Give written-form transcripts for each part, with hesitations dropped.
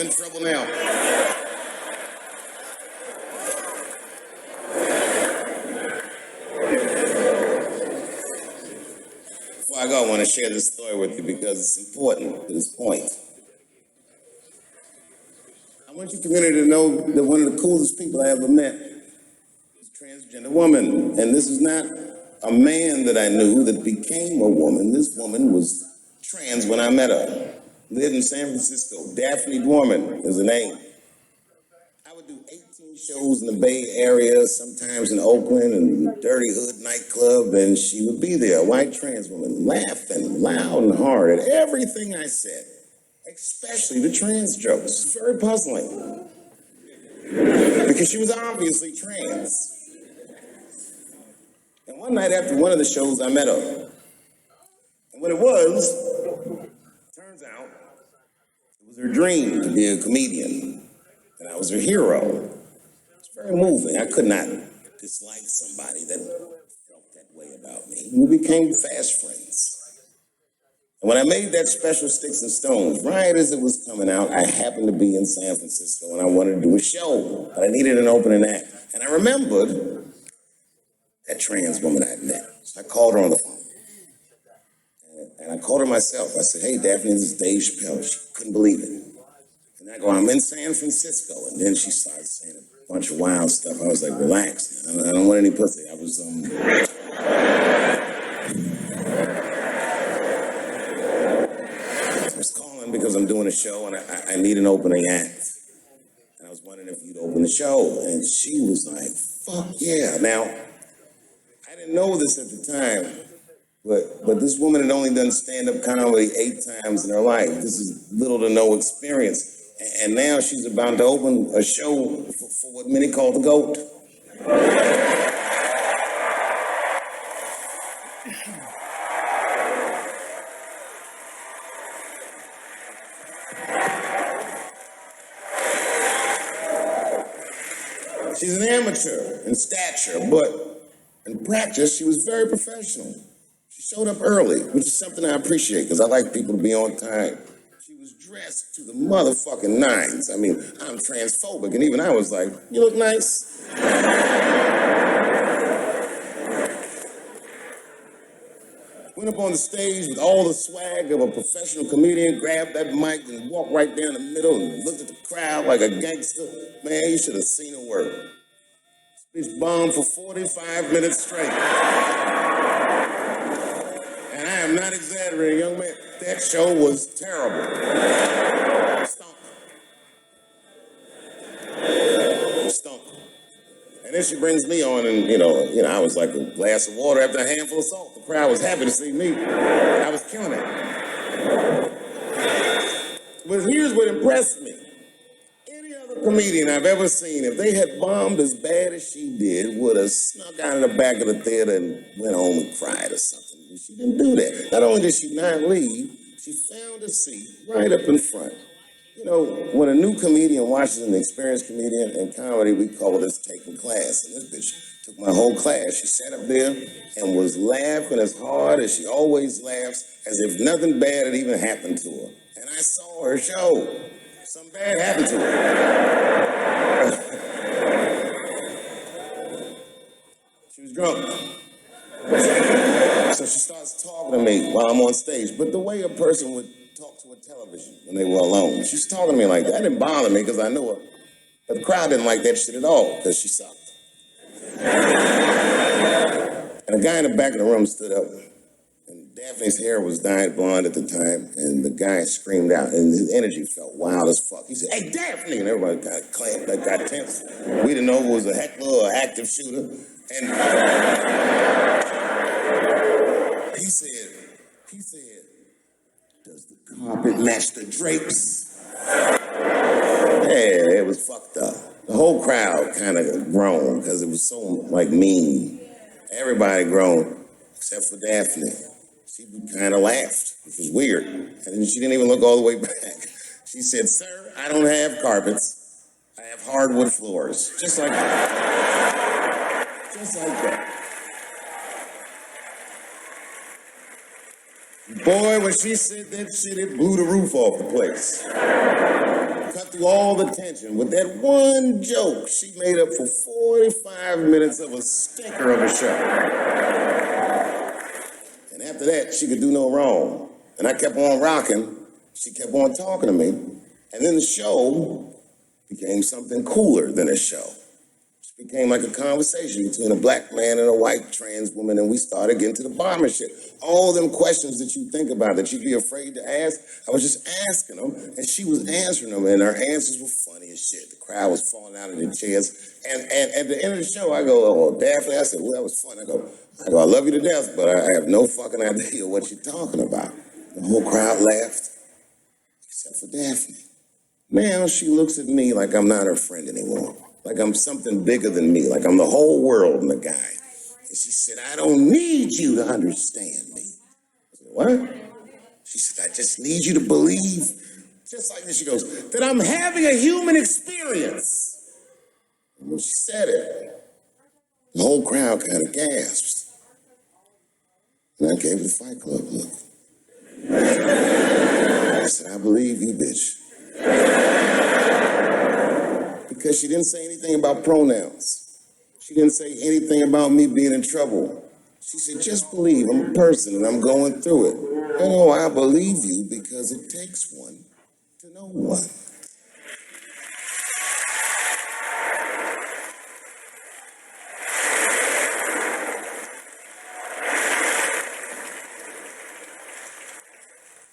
in trouble now. Before I go, I want to share this story with you because it's important to this point. I want your community to know that one of the coolest people I ever met is a transgender woman. And this is not a man that I knew that became a woman. This woman was trans when I met her. Lived in San Francisco. Daphne is the name. I would do 18 shows in the Bay Area, sometimes in Oakland and Dirty Hood nightclub, and she would be there, a white trans woman, laughing loud and hard at everything I said, especially the trans jokes. Very puzzling, because she was obviously trans. And one night after one of the shows, I met her. And what it was, turns out, it was her dream to be a comedian, and I was her hero. It's very moving. I could not dislike somebody that felt that way about me. We became fast friends. And when I made that special Sticks and Stones, right as it was coming out, I happened to be in San Francisco, and I wanted to do a show, but I needed an opening act. And I remembered that trans woman I'd met. So I called her on the phone. And I called her myself. I said, "Hey, Daphne, this is Dave Chappelle." She couldn't believe it. And I go, "I'm in San Francisco." And then she started saying a bunch of wild stuff. I was like, "Relax. I don't want any pussy." I was calling because I'm doing a show and I need an opening act. And I was wondering if you'd open the show. And she was like, "Fuck yeah." Now, I didn't know this at the time. But this woman had only done stand-up comedy 8 times in her life. This is little to no experience. And now she's about to open a show for what many call the GOAT. She's an amateur in stature, but in practice, she was very professional. She showed up early, which is something I appreciate because I like people to be on time. She was dressed to the motherfucking nines. I mean, I'm transphobic, and even I was like, "You look nice." Went up on the stage with all the swag of a professional comedian, grabbed that mic and walked right down the middle and looked at the crowd like a gangster. Man, you should have seen her work. This bitch bombed for 45 minutes straight. And I am not exaggerating, young man. That show was terrible. Stunk. And then she brings me on, and you know, I was like a glass of water after a handful of salt. The crowd was happy to see me. I was killing it. But here's what impressed me. Any other comedian I've ever seen, if they had bombed as bad as she did, would have snuck out of the back of the theater and went home and cried or something. She didn't do that. Not only did she not leave, she found a seat right up in front. You know, when a new comedian watches an experienced comedian in comedy, we call this taking class. And this bitch took my whole class. She sat up there and was laughing as hard as she always laughs, as if nothing bad had even happened to her. And I saw her show. Something bad happened to her. She was drunk. So she starts talking to me while I'm on stage, but the way a person would talk to a television when they were alone. She's talking to me like that. That didn't bother me because I knew her. But the crowd didn't like that shit at all because she sucked. And a guy in the back of the room stood up, and Daphne's hair was dyed blonde at the time, and the guy screamed out, and his energy felt wild as fuck. He said, "Hey, Daphne!" And everybody got clamped, got tense. We didn't know if it was a heckler or an active shooter. And he said, "Does the carpet match the drapes?" Yeah, it was fucked up. The whole crowd kind of groaned because it was so, like, mean. Everybody groaned, except for Daphne. She kind of laughed, which was weird. And she didn't even look all the way back. She said, "Sir, I don't have carpets. I have hardwood floors." Just like that. Just like that. Boy, when she said that shit, it blew the roof off the place. cut through all the tension with that one joke. She made up for 45 minutes of a stinker of a show. And after that, she could do no wrong. And I kept on rocking. She kept on talking to me. And then the show became something cooler than a show. It became like a conversation between a black man and a white trans woman, and we started getting to the bomber shit. All them questions that you think about that you'd be afraid to ask, I was just asking them, and she was answering them, and her answers were funny as shit. The crowd was falling out of their chairs. And at the end of the show, I go, "Oh, Daphne," I said, "Well, that was fun." I go, "I love you to death, but I have no fucking idea what you're talking about." The whole crowd laughed, except for Daphne. Now she looks at me like I'm not her friend anymore. Like I'm something bigger than me, like I'm the whole world and the guy. And she said, "I don't need you to understand me." I said, "What?" She said, "I just need you to believe," just like this, she goes, "that I'm having a human experience." And when she said it, the whole crowd kind of gasped. And I gave her the Fight Club look. I said, "I believe you, bitch." Because she didn't say anything about pronouns. She didn't say anything about me being in trouble. She said, "Just believe I'm a person and I'm going through it." And oh, I believe you because it takes one to know one.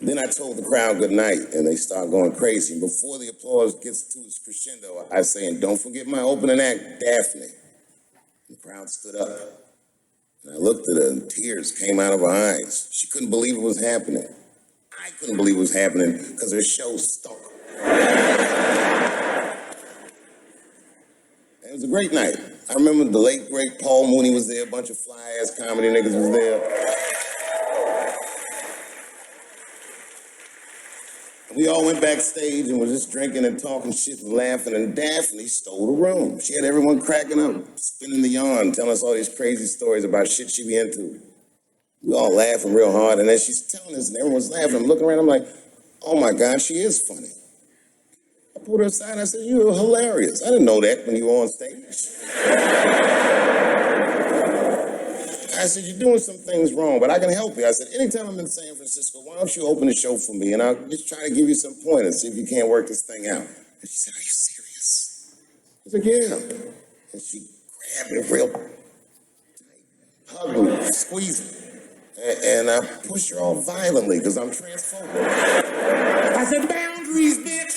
Then I told the crowd good night, and they start going crazy. And before the applause gets to its crescendo, I say, "And don't forget my opening act, Daphne." The crowd stood up, and I looked at her, and tears came out of her eyes. She couldn't believe it was happening. I couldn't believe it was happening because her show stunk. It was a great night. I remember the late, great Paul Mooney was there, a bunch of fly-ass comedy niggas was there. We all went backstage and was just drinking and talking shit and laughing, and Daphne stole the room. She had everyone cracking up, spinning the yarn, telling us all these crazy stories about shit she be into. We all laughing real hard, and as she's telling us and everyone's laughing, I'm looking around, I'm like, "Oh my God, she is funny." I pulled her aside and I said, "You're hilarious." I didn't know that when you were on stage. I said, "You're doing some things wrong, but I can help you." I said, "Anytime I'm in San Francisco, why don't you open the show for me, and I'll just try to give you some pointers, see if you can't work this thing out." And she said, "Are you serious?" I said, "Yeah." And she grabbed me real tight, hugged me, squeezed me, and I pushed her all violently because I'm transphobic. I said, "Boundaries, bitch."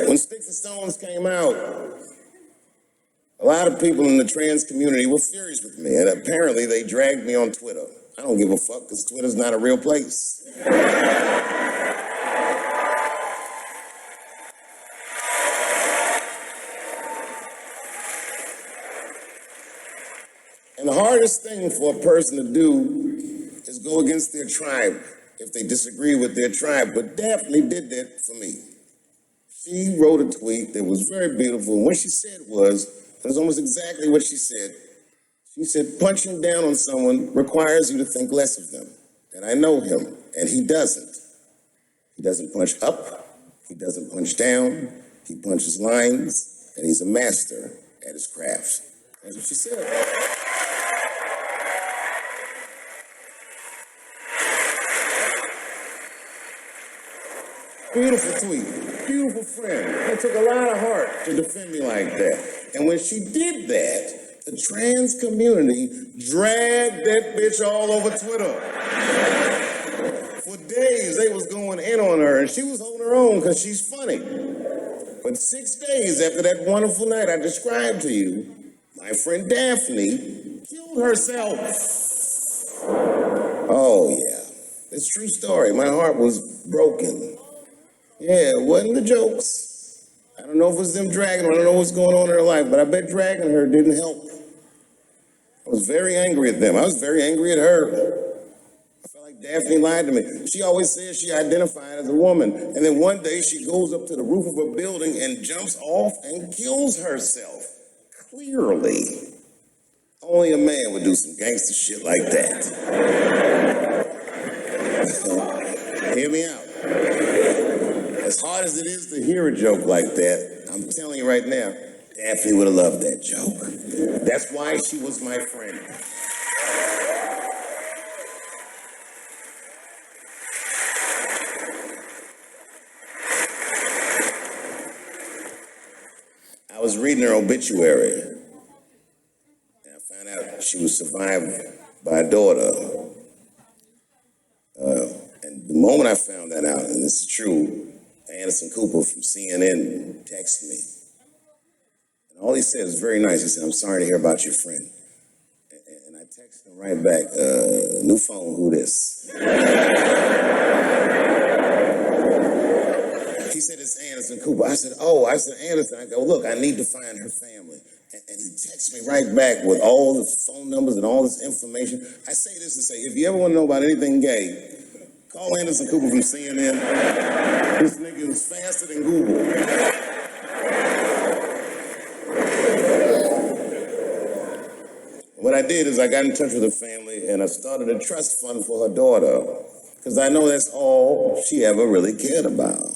When Sticks and Stones came out, a lot of people in the trans community were furious with me, and apparently they dragged me on Twitter. I don't give a fuck because Twitter's not a real place. And the hardest thing for a person to do is go against their tribe if they disagree with their tribe, but Daphne did that for me. She wrote a tweet that was very beautiful, and what she said was, it was almost exactly what she said. She said, "Punching down on someone requires you to think less of them." And I know him, and he doesn't. He doesn't punch up, he doesn't punch down, he punches lines, and he's a master at his craft. That's what she said. Beautiful tweet, beautiful friend. It took a lot of heart to defend me like that. And when she did that, the trans community dragged that bitch all over Twitter. For days, they was going in on her, and she was holding her own because she's funny. But 6 days after that wonderful night I described to you, my friend Daphne killed herself. Oh, yeah. It's a true story. My heart was broken. Yeah, it wasn't the jokes. I don't know if it was them dragging her. I don't know what's going on in her life, but I bet dragging her didn't help. I was very angry at them. I was very angry at her. I felt like Daphne lied to me. She always says she identified as a woman, and then one day she goes up to the roof of a building and jumps off and kills herself. Clearly. Only a man would do some gangster shit like that. Hear me out. As hard as it is to hear a joke like that, I'm telling you right now, Daphne would have loved that joke. That's why she was my friend. I was reading her obituary, and I found out she was survived by a daughter. And the moment I found that out, and this is true, Anderson Cooper from CNN texted me. And all he said was very nice. He said, "I'm sorry to hear about your friend." And I texted him right back, "New phone, who this?" He said, "It's Anderson Cooper." I said, "Oh," I said, "Anderson." I go, "Look, I need to find her family." And he texts me right back with all the phone numbers and all this information. I say this to say, if you ever want to know about anything gay, call Anderson Cooper from CNN. This nigga is faster than Google. What I did is I got in touch with her family and I started a trust fund for her daughter, because I know that's all she ever really cared about.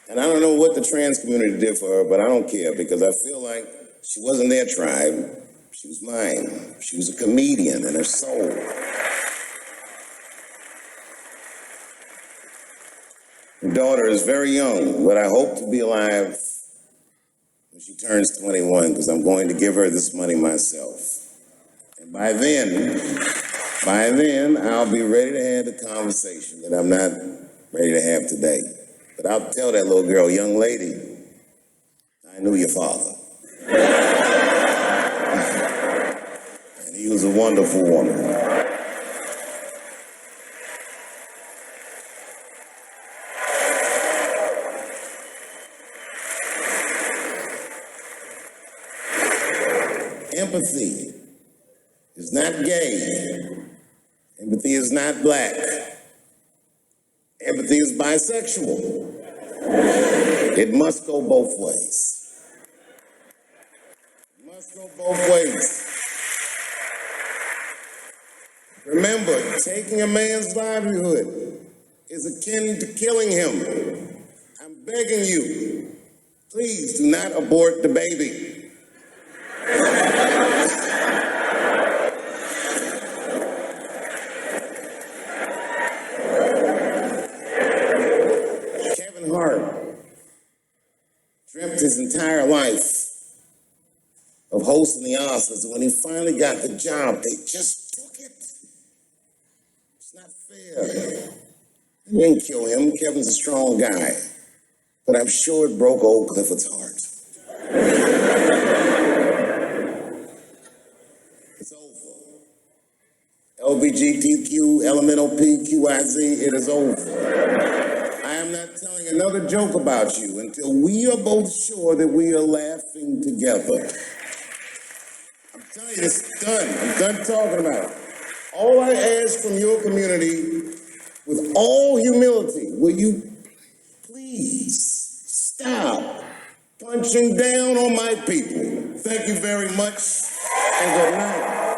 And I don't know what the trans community did for her, but I don't care, because I feel like she wasn't their tribe. She was mine. She was a comedian in her soul. Her daughter is very young, but I hope to be alive when she turns 21, because I'm going to give her this money myself. And by then, I'll be ready to have the conversation that I'm not ready to have today. But I'll tell that little girl, "Young lady, I knew your father. And he was a wonderful woman." Empathy is not gay. Empathy is not black. Empathy is bisexual. It must go both ways. It must go both ways. Remember, taking a man's livelihood is akin to killing him. I'm begging you, please do not abort the baby. Dreamt his entire life of hosting the Oscars, and when he finally got the job, they just took it. It's not fair. They didn't kill him. Kevin's a strong guy, but I'm sure it broke old Clifford's heart. It's over. LGBTQ, LMNOP, it is over. I am not telling another joke about you until we are both sure that we are laughing together. I'm telling you, it's done. I'm done talking about it. All I ask from your community, with all humility, will you please stop punching down on my people? Thank you very much, and good night.